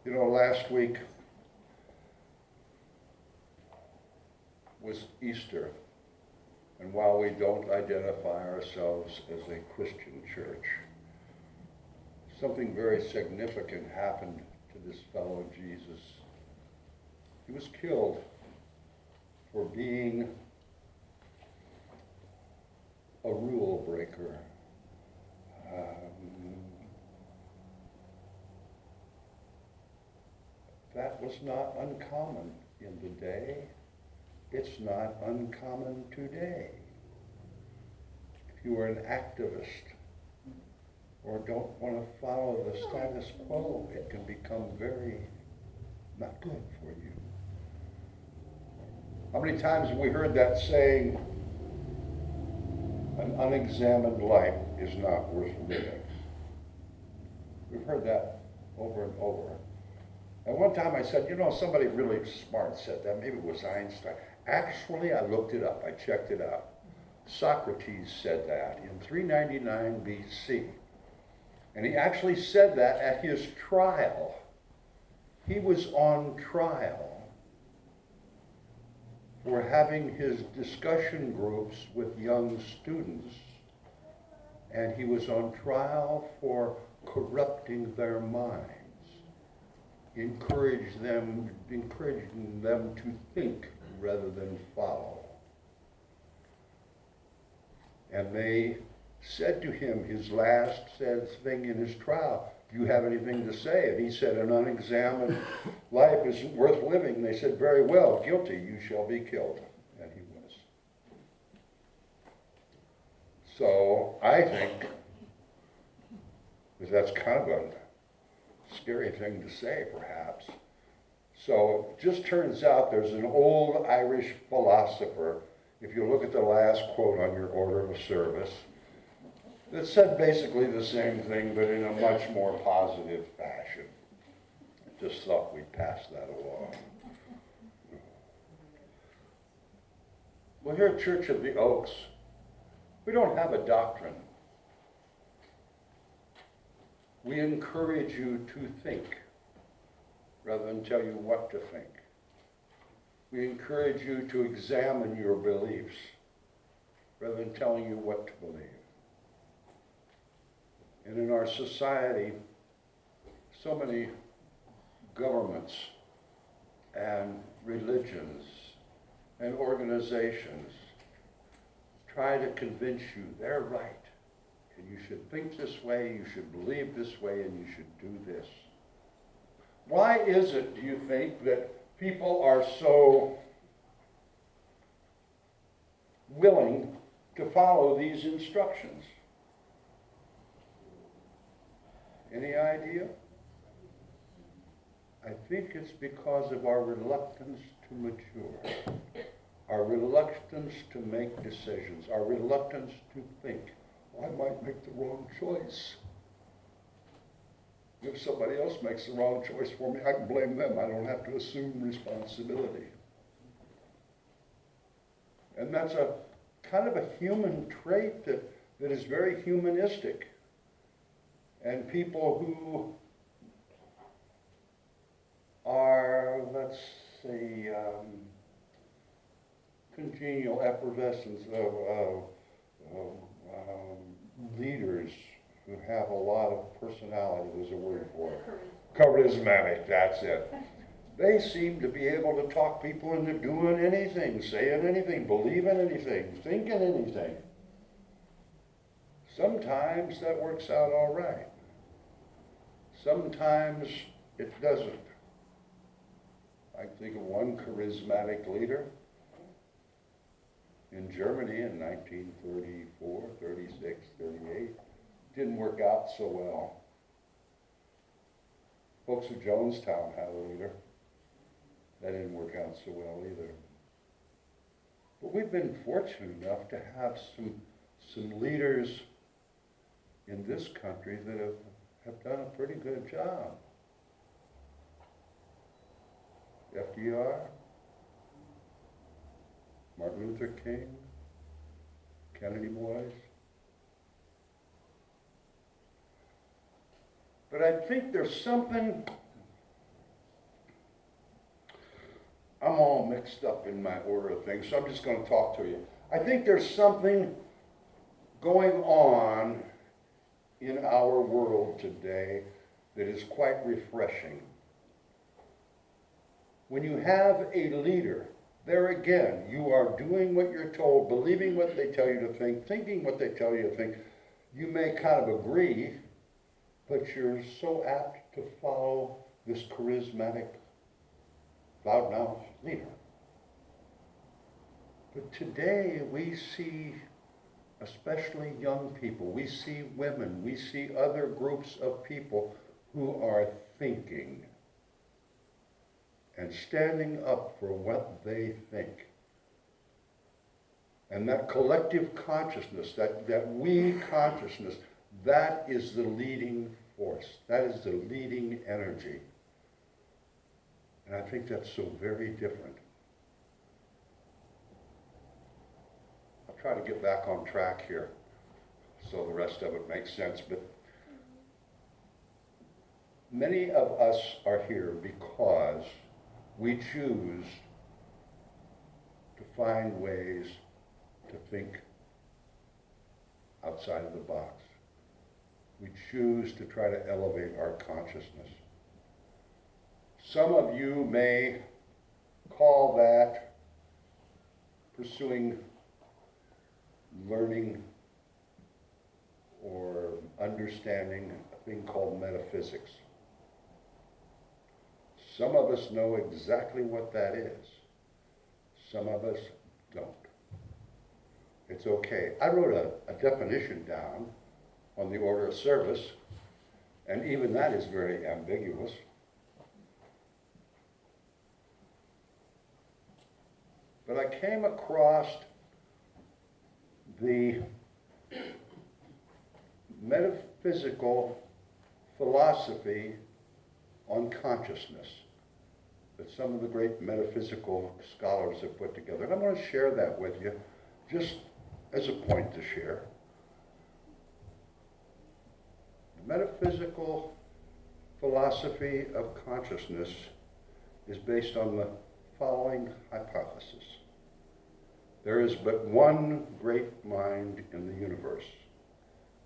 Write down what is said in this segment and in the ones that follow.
You know, last week was Easter, and while we don't identify ourselves as a Christian church, something very significant happened to this fellow Jesus. He was killed for being a rule breaker. That was not uncommon in the day. It's not uncommon today. If you are an activist or don't want to follow the status quo, it can become very not good for you. How many times have we heard that saying, an unexamined life is not worth living? We've heard that over and over. And one time I said, you know, somebody really smart said that. Maybe it was Einstein. Actually, I looked it up. I checked it out. Socrates said that in 399 BC. And he actually said that at his trial. He was on trial for having his discussion groups with young students. And he was on trial for corrupting their minds. Encouraging them to think rather than follow. And they said to him, his last thing in his trial, do you have anything to say? And he said, an unexamined life isn't worth living. They said, very well, guilty, you shall be killed. And he was. So I think, because that's kind of a scary thing to say, perhaps. So it just turns out there's an old Irish philosopher, if you look at the last quote on your order of service, that said basically the same thing, but in a much more positive fashion. I just thought we'd pass that along. Well, here at Church of the Oaks, we don't have a doctrine. We encourage you to think rather than tell you what to think. We encourage you to examine your beliefs rather than telling you what to believe. And in our society, so many governments and religions and organizations try to convince you they're right. And you should think this way, you should believe this way, and you should do this. Why is it, do you think, that people are so willing to follow these instructions? Any idea? I think it's because of our reluctance to mature, our reluctance to make decisions, our reluctance to think. I might make the wrong choice. If somebody else makes the wrong choice for me, I can blame them. I don't have to assume responsibility. And that's a kind of a human trait that is very humanistic. And people who are, let's say, congenial effervescence of leaders who have a lot of personality, there's a word for it. Charismatic, that's it. They seem to be able to talk people into doing anything, saying anything, believing anything, thinking anything. Sometimes that works out all right. Sometimes it doesn't. I think of one charismatic leader in Germany in 1934, 36, 38. Didn't work out so well. Folks of Jonestown had a leader. That didn't work out so well either. But we've been fortunate enough to have some leaders in this country that have done a pretty good job. FDR, Martin Luther King, Kennedy boys. But I think there's something all mixed up in my order of things, so I'm just going to talk to you. I think there's something going on in our world today that is quite refreshing. When you have a leader, there again, you are doing what you're told, believing what they tell you to think, thinking what they tell you to think. You may kind of agree, but you're so apt to follow this charismatic, loudmouth leader. But today we see, especially young people, we see women, we see other groups of people who are thinking and standing up for what they think. And that collective consciousness, that we consciousness, that is the leading force. That is the leading energy. And I think that's so very different. I'll try to get back on track here so the rest of it makes sense. But many of us are here because we choose to find ways to think outside of the box. We choose to try to elevate our consciousness. Some of you may call that pursuing learning or understanding a thing called metaphysics. Some of us know exactly what that is. Some of us don't. It's okay. I wrote a definition down on the order of service, and even that is very ambiguous. But I came across the metaphysical philosophy on consciousness that some of the great metaphysical scholars have put together. And I'm going to share that with you just as a point to share. The metaphysical philosophy of consciousness is based on the following hypothesis. There is but one great mind in the universe.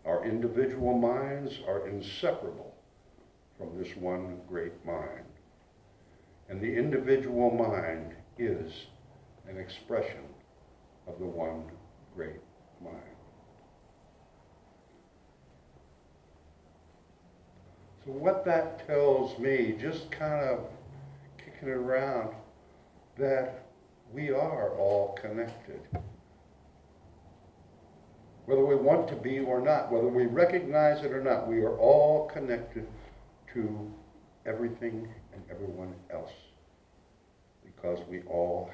Our individual minds are inseparable from this one great mind. And the individual mind is an expression of the one great mind. So what that tells me, just kind of kicking it around, that we are all connected. Whether we want to be or not, whether we recognize it or not, we are all connected to everything and everyone else, because we all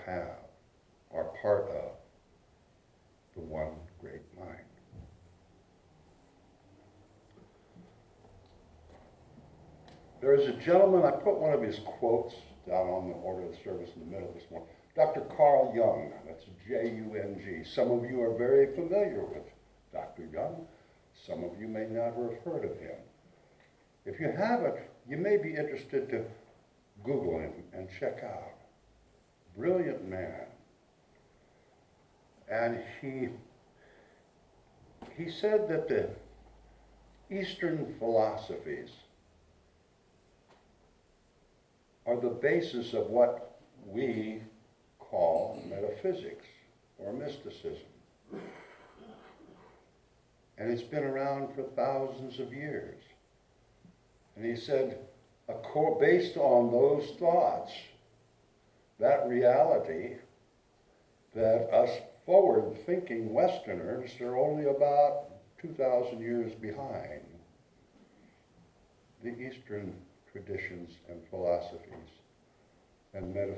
are part of the one great mind. There is a gentleman, I put one of his quotes down on the order of the service in the middle this morning, Dr. Carl Jung, that's J-U-N-G. Some of you are very familiar with Dr. Jung. Some of you may never have heard of him. If you haven't, you may be interested to Google him and check out. Brilliant man. And he said that the Eastern philosophies are the basis of what we call metaphysics or mysticism. And it's been around for thousands of years. And he said, based on those thoughts, that reality, that us forward-thinking Westerners are only about 2,000 years behind the Eastern traditions and philosophies and metaphysics.